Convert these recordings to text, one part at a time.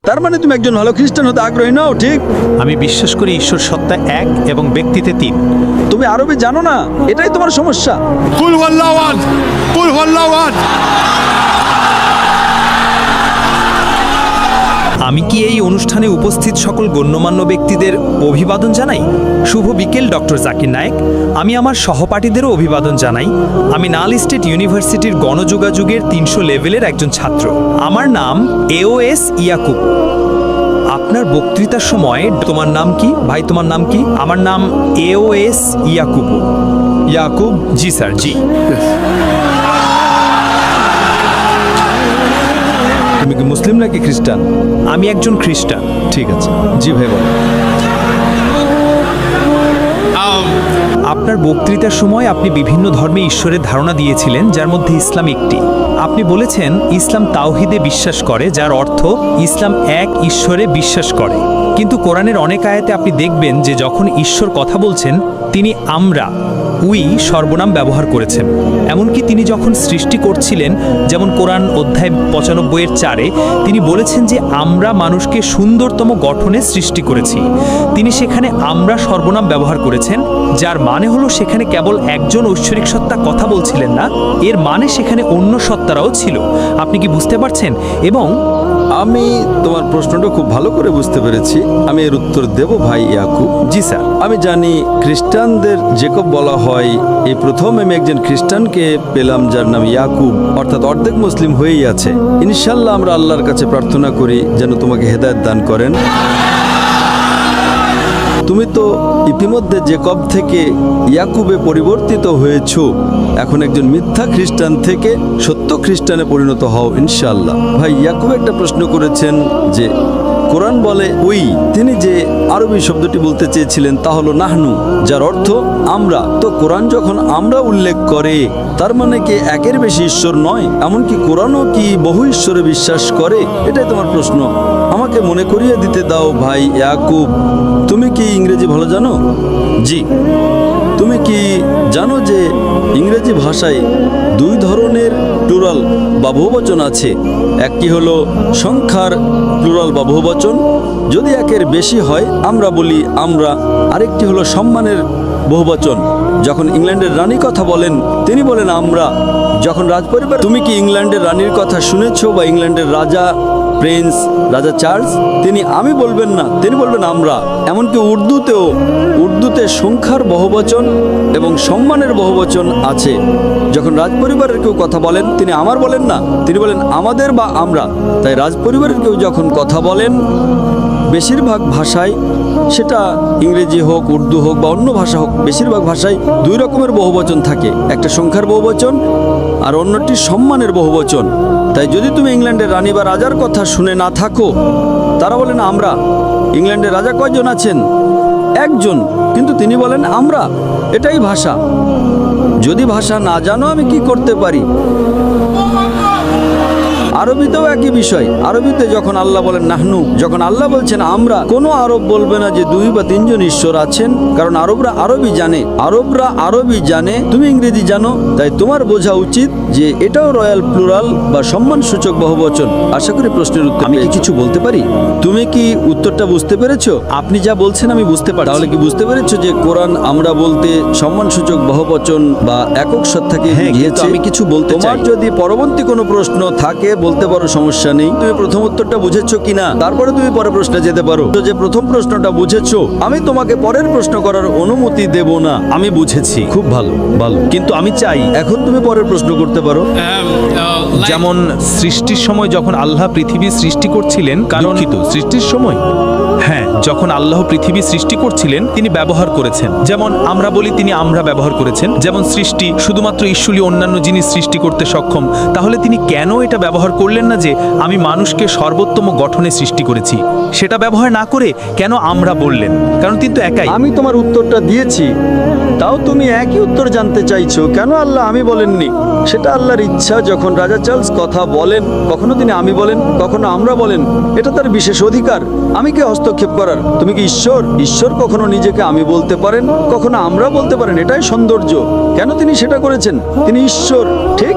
তার মানে তুমি একজন ভালো খ্রিস্টান হতে আগ্রহী নও, ঠিক? আমি বিশ্বাস করি ঈশ্বর সত্তা এক এবং ব্যক্তিতে তিন। তুমি আরবি জানো না, এটাই তোমার সমস্যা। কুল হুয়াল্লাহু আহাদ, কুল হুয়াল্লাহু আহাদ। আমি কি এই অনুষ্ঠানে উপস্থিত সকল গণ্যমান্য ব্যক্তিদের অভিবাদন জানাই? শুভ বিকেল ডক্টর জাকির নায়েক। আমি আমার সহপাঠীদেরও অভিবাদন জানাই। আমি নাল স্টেট ইউনিভার্সিটির গণযোগাযোগের 300 লেভেলের একজন ছাত্র। আমার নাম এওএস ইয়াকুব। আপনার বক্তৃতার সময় তোমার নাম কি ভাই? তোমার নাম কি? আমার নাম এওএস ইয়াকুব। ইয়াকুব? জি স্যার, জি। তুমি কি মুসলিম নাকি খ্রিস্টান? আমি একজন খ্রিস্টান। ঠিক আছে, জি ভাই বলো। আপনার বক্তৃতার সময় আপনি বিভিন্ন ধর্মে ঈশ্বরের ধারণা দিয়েছিলেন, যার মধ্যে ইসলাম একটি। আপনি বলেছেন ইসলাম তাওহিদে বিশ্বাস করে, যার অর্থ ইসলাম এক ঈশ্বরে বিশ্বাস করে। কিন্তু কোরআনের অনেক আয়াতে আপনি দেখবেন যে যখন ঈশ্বর কথা বলছেন তিনি আমরা সর্বনাম ব্যবহার করেছেন। এমনকি তিনি যখন সৃষ্টি করছিলেন, যেমন কোরআন অধ্যায় 95-4 তিনি বলেছেন যে আমরা মানুষকে সুন্দরতম গঠনে সৃষ্টি করেছি। তিনি সেখানে আমরা সর্বনাম ব্যবহার করেছেন, যার মানে হলো সেখানে কেবল একজন ঐশ্বরিক সত্তা কথা বলছিলেন না, এর মানে সেখানে অন্য সত্তারাও ছিল। আপনি কি বুঝতে পারছেন? এবং আমি তোমার প্রশ্নটা খুব ভালো করে বুঝতে পেরেছি। আমি এর উত্তর দেব ভাই ইয়াকুব। জি স্যার। আমি জানি খ্রিস্টানদের জেকব বলা হয়। এই প্রথম আমি একজন খ্রিস্টানকে পেলাম যার নাম ইয়াকুব, অর্থাৎ অর্ধেক মুসলিম হয়েই আছে। ইনশাল্লাহ আমরা আল্লাহর কাছে প্রার্থনা করি যেন তোমাকে হেদায়েত দান করেন। তুমি তো ইতিমধ্যে জেকব থেকে ইয়াকুবে পরিবর্তিত হয়েছো। এখন একজন মিথ্যা খ্রিস্টান থেকে সত্য খ্রিস্টানে পরিণত হও ইনশাআল্লাহ। ভাই ইয়াকুব একটা প্রশ্ন করেছেন যে কোরআন বলে তিনি যে আরবি শব্দটি বলতে চেয়েছিলেন তা হলো নাহনু, যার অর্থ আমরা। তো কোরআন যখন আমরা উল্লেখ করে তার মানে কি একের বেশি ঈশ্বর নয়? এমনকি কোরআনও কি বহু ঈশ্বরে বিশ্বাস করে? এটাই তোমার প্রশ্ন। আমাকে মনে করিয়ে দিতে দাও ভাই ইয়াকুব, তুমি কি ইংরেজি ভালো জানো? জি। তুমি কি জানো যে ইংরেজি ভাষায় দুই ধরনের প্লুরাল বা বহুবচন আছে? একটি হলো সংখ্যার প্লুরাল বা বহুবচন, যদি একের বেশি হয় আমরা বলি আমরা। আরেকটি হলো সম্মানের বহুবচন। যখন ইংল্যান্ডের রানী কথা বলেন তিনি বলেন আমরা। যখন রাজপরিবার, তুমি কি ইংল্যান্ডের রানীর কথা শুনেছো বা ইংল্যান্ডের রাজা প্রিন্স, রাজা চার্লস? তিনি আমি বলবেন না, তিনি বলবেন আমরা। এমনকি উর্দুতে সংখ্যার বহুবচন এবং সম্মানের বহুবচন আছে। যখন রাজপরিবারের কেউ কথা বলেন তিনি আমার বলেন না, তিনি বলেন আমাদের বা আমরা। তাই রাজপরিবারের কেউ যখন কথা বলেন বেশিরভাগ ভাষায়, সেটা ইংরেজি হোক, উর্দু হোক বা অন্য ভাষা হোক, বেশিরভাগ ভাষায় দুই রকমের বহুবচন থাকে। একটা সংখ্যার বহুবচন আর অন্যটি সম্মানের বহুবচন। তাই যদি তুমি ইংল্যান্ডের রানী বা রাজার কথা শুনে না থাকো, তারা বলেন আমরা। ইংল্যান্ডের রাজা কয়জন আছেন? একজন, কিন্তু তিনি বলেন আমরা। এটাই ভাষা। যদি ভাষা না জানো আমি কি করতে পারি? আরবিতেও একই বিষয়। আরবিতে যখন আল্লাহ বলেন নাহনু, যখন আল্লাহ বলছেন আমরা, কোনো আরব বলবে না যে 2 বা 3 জন ঈশ্বর আছেন, কারণ আরবরা আরবি জানে। তুমি ইংরেজি জানো, তাই তোমার বোঝা উচিত যে এটাও রয়্যাল প্লুরাল বা সম্মানসূচক বহুবচন। আশা করি প্রশ্নের উত্তর আমি কি কিছু বলতে পারি? তুমি কি উত্তরটা বুঝতে পেরেছো? আপনি যা বলছেন আমি বুঝতে পারি। তাহলে কি বুঝতে পেরেছো যে কোরআন আমরা বলতে সম্মানসূচক বহুবচন বা একক সত্তাকে গিয়েছে? আমি কিছু বলতে চাই। তোমার যদি পরবর্তী কোনো প্রশ্ন থাকে বলতে পারো, সমস্যা নেই। তুমি প্রথম উত্তরটা বুঝেছো কিনা, তারপরে তুমি পরের প্রশ্নে যেতে পারো। তো যে প্রথম প্রশ্নটা বুঝেছো, আমি তোমাকে পরের প্রশ্ন করার অনুমতি দেব না। আমি বুঝেছি। খুব ভালো, কিন্তু আমি চাই এখন তুমি পরের প্রশ্ন করতে পারো। যেমন সৃষ্টির সময় যখন আল্লাহ পৃথিবী সৃষ্টি করছিলেন, সৃষ্টির সময়, হ্যাঁ, যখন আল্লাহ পৃথিবী সৃষ্টি করছিলেন তিনি ব্যবহার করেছেন, যেমন আমরা বলি তিনি আমরা ব্যবহার করেছেন। যেমন সৃষ্টি শুধুমাত্র ঈশ্বরই অন্যান্য জিনিস সৃষ্টি করতে সক্ষম, তাহলে তিনি কেন এটা ব্যবহার করলেন না যে আমি মানুষকে সর্বোত্তম গঠনে সৃষ্টি করেছি? সেটা ব্যবহার না করে কেন আমরা বললেন? কারণ কিন্তু একাই। আমি তোমার উত্তরটা দিয়েছি, তাও তুমি একই উত্তর জানতে চাইছো। কেন আল্লাহ আমি বলেননি? সেটা আল্লাহর ইচ্ছা। যখন রাজা চার্লস কথা বলেন, কখনো তিনি আমি বলেন, কখনো আমরা বলেন, এটা তার বিশেষ অধিকার। আমি কে হস্তক্ষেপ হস্তক্ষেপ করার? তুমি কি ঈশ্বর? ঈশ্বর কখনো নিজেকে আমি বলতে পারেন, কখনো আমরা বলতে পারেন। এটাই সৌন্দর্য। কেন তিনি সেটা করেছেন? তিনি ঈশ্বর, ঠিক?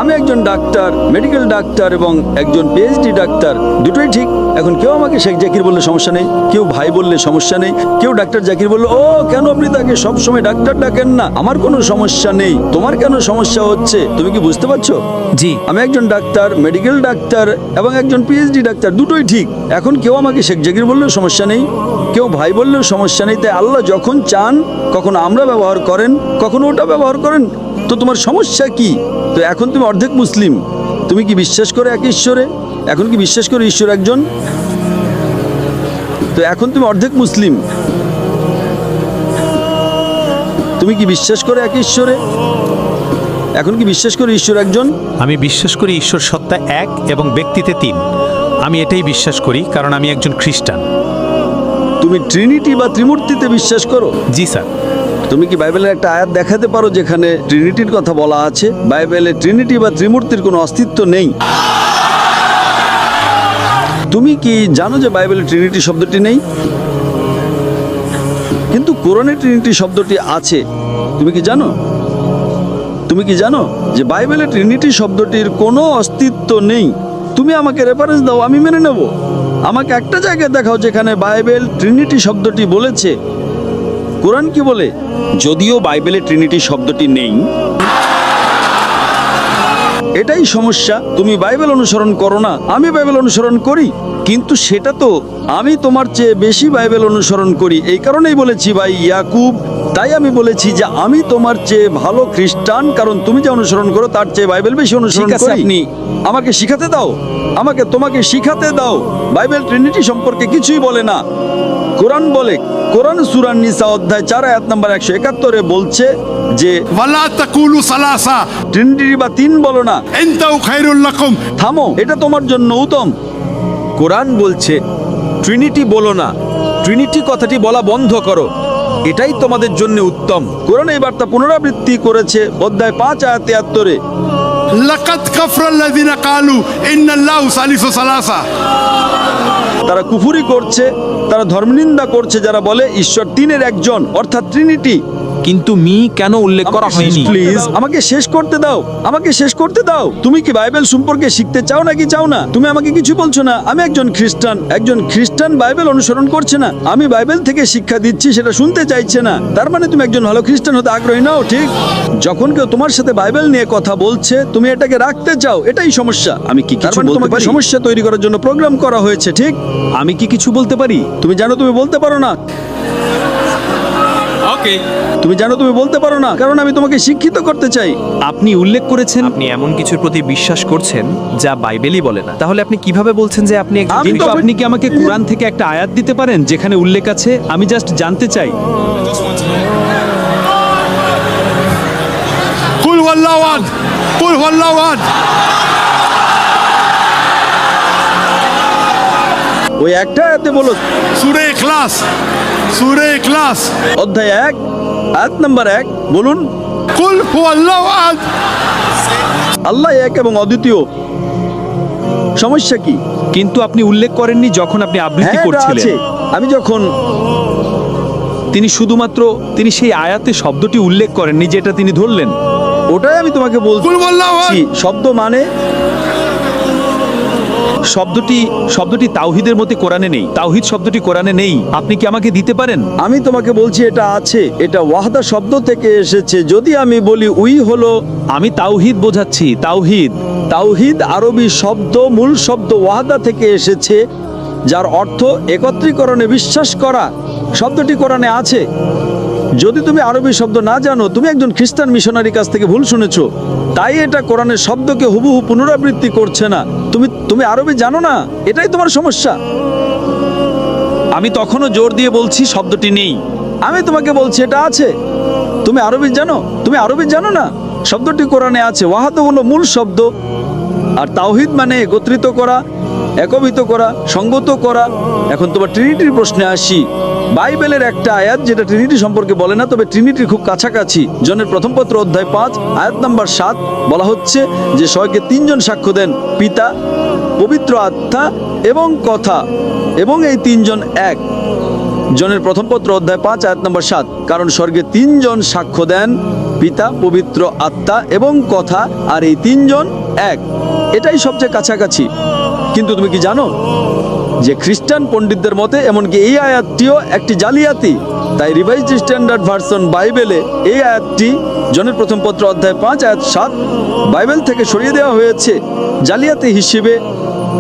আমি একজন ডাক্তার, মেডিকেল ডাক্তার এবং একজন পিএইচডি ডাক্তার, দুটোই ঠিক। এখন কেউ আমাকে শেখ জাকির বললে সমস্যা নেই, কেউ ভাই বললে সমস্যা নেই, কেউ ডাক্তার জাকির বললো ও কেন আপনি তাকে সবসময় ডাক্তার ডাকেন না, আমার কোনো সমস্যা নেই। তোমার কেন সমস্যা হচ্ছে? তুমি কি বুঝতে পারছো? জি। আমি একজন ডাক্তার, মেডিকেল ডাক্তার এবং একজন পিএইচডি ডাক্তার, দুটোই ঠিক। এখন কেউ আমাকে শেখ জাকির বললেও সমস্যা নেই, কেউ ভাই বললেও সমস্যা নেই। তাই আল্লাহ যখন চান কখনো আমরা ব্যবহার করেন, কখনো ওটা ব্যবহার করেন। তো তোমার সমস্যা কি? তো এখন তুমি অর্ধেক মুসলিম, তুমি কি বিশ্বাস করো এক ঈশ্বরে? এখন কি বিশ্বাস করো ঈশ্বর একজন? তো এখন তুমি অর্ধেক মুসলিম, তুমি কি বিশ্বাস করো এক ঈশ্বরে? এখন কি বিশ্বাস করো ঈশ্বর একজন? আমি বিশ্বাস করি ঈশ্বর সত্তা এক এবং ব্যক্তিতে তিন। আমি এটাই বিশ্বাস করি কারণ আমি একজন খ্রিস্টান। তুমি ট্রিনিটি বা ত্রিমূর্তিতে বিশ্বাস করো? জি স্যার। তুমি কি বাইবেলের একটা আয়াত দেখাতে পারো যেখানে ট্রিনিটির কথা বলা আছে? বাইবেলে ট্রিনিটি বা ত্রিমূর্তির কোনো অস্তিত্ব নেই। তুমি কি জানো যে বাইবেলে ট্রিনিটি শব্দটি নেই? কিন্তু কোরআনে ট্রিনিটি শব্দটি আছে। তুমি কি জানো? তুমি কি জানো যে বাইবেলে ট্রিনিটি শব্দটির কোনো অস্তিত্ব নেই? তুমি আমাকে রেফারেন্স দাও, আমি মেনে নেব। আমাকে একটা জায়গায় দেখাও যেখানে বাইবেল ট্রিনিটি শব্দটি বলেছে। কোরআন কি বলে? যদিও বাইবেলে ট্রিনিটি শব্দটি নেই, এটাই সমস্যা। তুমি বাইবেল অনুসরণ করো না, আমি বাইবেল অনুসরণ করি, কিন্তু সেটা তো আমি তোমার চেয়ে বেশি বাইবেল অনুসরণ করি। এই কারণেই বলেছি ভাই ইয়াকুব, তাই আমি বলেছি যে আমি তোমার চেয়ে ভালো খ্রিস্টান, কারণ তুমি যে অনুসরণ করো তার চেয়ে বাইবেল বেশি অনুসরণ করি। আপনি আমাকে শিখাতে দাও, তোমাকে শিখাতে দাও। বাইবেল ট্রিনিটি সম্পর্কে কিছুই বলে না। কোরআন বলে, কোরআন সূরা নিসা অধ্যায় 4 আয়াত নাম্বার 171 বলছে যে ولا تقولوا ثلاثة ট্রিনিটি বা তিন বলো না, انتهوا خير لكم. থামো, এটা তোমার জন্য উত্তম। কোরআন বলছে ট্রিনিটি বলো না, ট্রিনিটি কথাটি বলা বন্ধ করো, এটাই তোমাদের জন্য উত্তম। কোরআন এই বার্তা পুনরাবৃত্তি করেছে অধ্যায় 5 আয়াত 73। لقد كفر الذين قالوا إن الله ثالث ثلاثة. তারা কুফরি করছে, তারা ধর্মনিন্দা করছে যারা বলে ঈশ্বর তিনের একজন, অর্থাৎ ট্রিনিটি। কিন্তু কেন উল্লেখ করা হয়নি? প্লিজ আমাকে শেষ করতে দাও, আমাকে শেষ করতে দাও। তুমি কি বাইবেল সম্পর্কে শিখতে চাও নাকি চাও না? তুমি আমাকে কিছু বলছো না। আমি একজন খ্রিস্টান বাইবেল অনুসরণ করছে না। আমি বাইবেল থেকে শিক্ষা দিচ্ছি, সেটা শুনতে চাইছে না। তার মানে তুমি একজন ভালো খ্রিস্টান হতে আগ্রহী নাও, ঠিক? যখন কেউ তোমার সাথে বাইবেল নিয়ে কথা বলছে তুমি এটাকে রাখতে চাও, এটাই সমস্যা। আমি কি কিছু বলতে তোমাকে পারি? সমস্যা তৈরি করার জন্য প্রোগ্রাম করা হয়েছে, ঠিক? আমি কি কিছু বলতে পারি? তুমি জানো তুমি বলতে পারো না। তুমি জানো তুমি বলতে পারো না, কারণ আমি তোমাকে শিক্ষিত করতে চাই। আপনি উল্লেখ করেছেন আপনি এমন কিছুর প্রতি বিশ্বাস করছেন যা বাইবেলই বলে না। তাহলে আপনি কিভাবে বলছেন যে আপনি একজন আমি তো- খ্রিস্টান? আপনি কি আমাকে কোরআন থেকে একটা আয়াত দিতে পারেন যেখানে উল্লেখ আছে? আমি জাস্ট জানতে চাই। قل هو الله أحد. قل هو الله أحد. ওই একটা আয়াতে বলো, سورة إخلاص. سورة إخلاص. অধ্যায় 1 আয়াত নাম্বার 1 বলুন, قل هو الله أحد. আল্লাহ এক এবং অদ্বিতীয়। সমস্যা কি? কিন্তু আপনি উল্লেখ করেননি যখন আপনি আবৃত্তি হ্যাঁ, এটা করছিলেন। আছে। আমি যখন তিনি সেই আয়াতে শব্দটি উল্লেখ করেননি যেটা তিনি ধরলেন। ওটাই আমি তোমাকে বলছি। قل هو الله أحد. শব্দ মানে শব্দটি তাওহীদের মধ্যে কোরআনে নেই। তাওহীদ শব্দটি কোরআনে নেই। আপনি কি আমাকে দিতে পারেন? আমি তোমাকে বলছি এটা আছে। এটা ওয়াহদা শব্দ থেকে এসেছে। যদি আমি বলি উই হলো, আমি তাওহীদ বোঝাচ্ছি। তাওহীদ আরবি শব্দ, মূল শব্দ ওয়াহদা থেকে এসেছে, যার অর্থ একত্রীকরণে বিশ্বাস করা। শব্দটি কোরআনে আছে। যদি তুমি আরবি শব্দ না জানো, তুমি একজন খ্রিস্টান মিশনারির কাছ থেকে ভুল শুনেছো। তাই এটা কোরআনের শব্দকে হুবহু পুনরাবৃত্তি করছে না। তুমি আরবি জানো না, এটাই তোমার সমস্যা। আমি তখনও জোর দিয়ে বলছি শব্দটি নেই। আমি তোমাকে বলছি এটা আছে। তুমি আরবি জানো না, শব্দটি কোরআনে আছে। ওয়াহাদ হলো মূল শব্দ, আর তাওহীদ মানে একত্রিত করা, একবিত করা, সঙ্গত করা। এখন তোমার ট্রিনিটির প্রশ্নে আসি। বাইবেলের একটা আয়াত যেটা ট্রিনিটি সম্পর্কে বলে না, তবে ট্রিনিটির খুব কাছাকাছি। জনের প্রথম পত্র অধ্যায় 5 আয়াত নাম্বার 7 বলা হচ্ছে যে স্বয়কে 3 জন সাক্ষ্য দেন, পিতা, পবিত্র আত্মা এবং কথা। এবং এই তিনজন এক। জনের প্রথম পত্র অধ্যায় 5 আয়াত নম্বর 7, কারণ স্বর্গে তিনজন সাক্ষ্য দেন, পিতা, পবিত্র আত্মা এবং কথা, আর এই তিনজন এক। এটাই সবচেয়ে কাছাকাছি। কিন্তু তুমি কি জানো যে খ্রিস্টান পণ্ডিতদের মতে এমনকি এই আয়াতটিও একটি জালিয়াতি। তাই রিভাইজড স্ট্যান্ডার্ড ভার্সন বাইবেলে এই আয়াতটি জনের প্রথম পত্র অধ্যায় 5 আয়াত 7 বাইবেল থেকে সরিয়ে দেওয়া হয়েছে জালিয়াতি হিসেবে,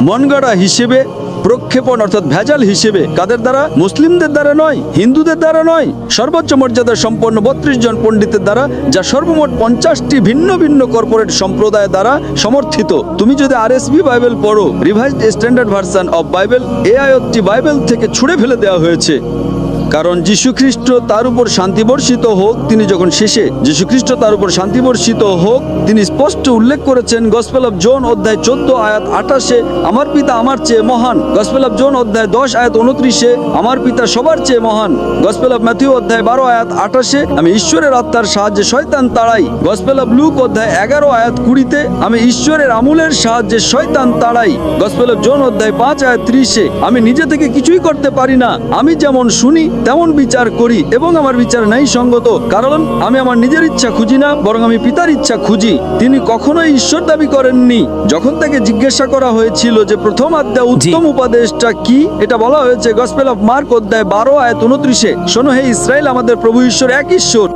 মনগড়া হিসেবে, প্রক্ষেপণ অর্থাৎ ভেজাল হিসেবে। কাদের দ্বারা? মুসলিমদের দ্বারা নয়, হিন্দুদের দ্বারা নয়, সর্বোচ্চ মর্যাদা সম্পন্ন 32 জন পণ্ডিতের দ্বারা, যা সর্বমোট 50টি ভিন্ন ভিন্ন কর্পোরেট সম্প্রদায় দ্বারা সমর্থিত। তুমি যদি RSV বাইবেল পড়ো, revised standard version of Bible, এই আয়াতটি বাইবেল থেকে ছুঁড়ে ফেলে দেওয়া হয়েছে। কারণ যীশুখ্রিস্ট তার উপর শান্তি বর্ষিত হোক, তিনি যখন শেষে যীশুখ্রিস্ট তার উপর শান্তি বর্ষিত হোক, তিনি স্পষ্ট উল্লেখ করেছেন গসপেল অফ জন অধ্যায় 14 আয়াত 28, আমার পিতা আমার চেয়ে মহান। গসপেল অফ জন অধ্যায় 10 আয়াত 29, আমার পিতা সবার চেয়ে মহান। গসপেল অফ ম্যাথিউ অধ্যায় 12 আয়াত 28, আমি ঈশ্বরের আত্মার সাহায্যে শয়তান তাড়াই। গসপেল অফ লুক অধ্যায় 11 আয়াত 20, আমি ঈশ্বরের আমূলের সাহায্যে শয়তান তাড়াই। গসপেল অফ জন অধ্যায় 5 আয়াত 30, আমি নিজে থেকে কিছুই করতে পারি না, আমি যেমন শুনি তেমন বিচার করি এবং আমার বিচার নাই সঙ্গত, কারণ আমি আমার নিজের ইচ্ছা খুঁজি না, বরং আমি পিতার ইচ্ছা খুঁজি। তিনি কখনোই ঈশ্বর দাবি করেননি। যখন তাকে জিজ্ঞাসা করা হয়েছিল যে প্রথম আজ্ঞা উত্তম উপদেশটা কি, এটা বলা হয়েছে গসপেল অফ মার্ক অধ্যায় 12 আয়াত 29, শোনো হে ইসরায়েল, আমাদের প্রভু ঈশ্বর এক ঈশ্বর।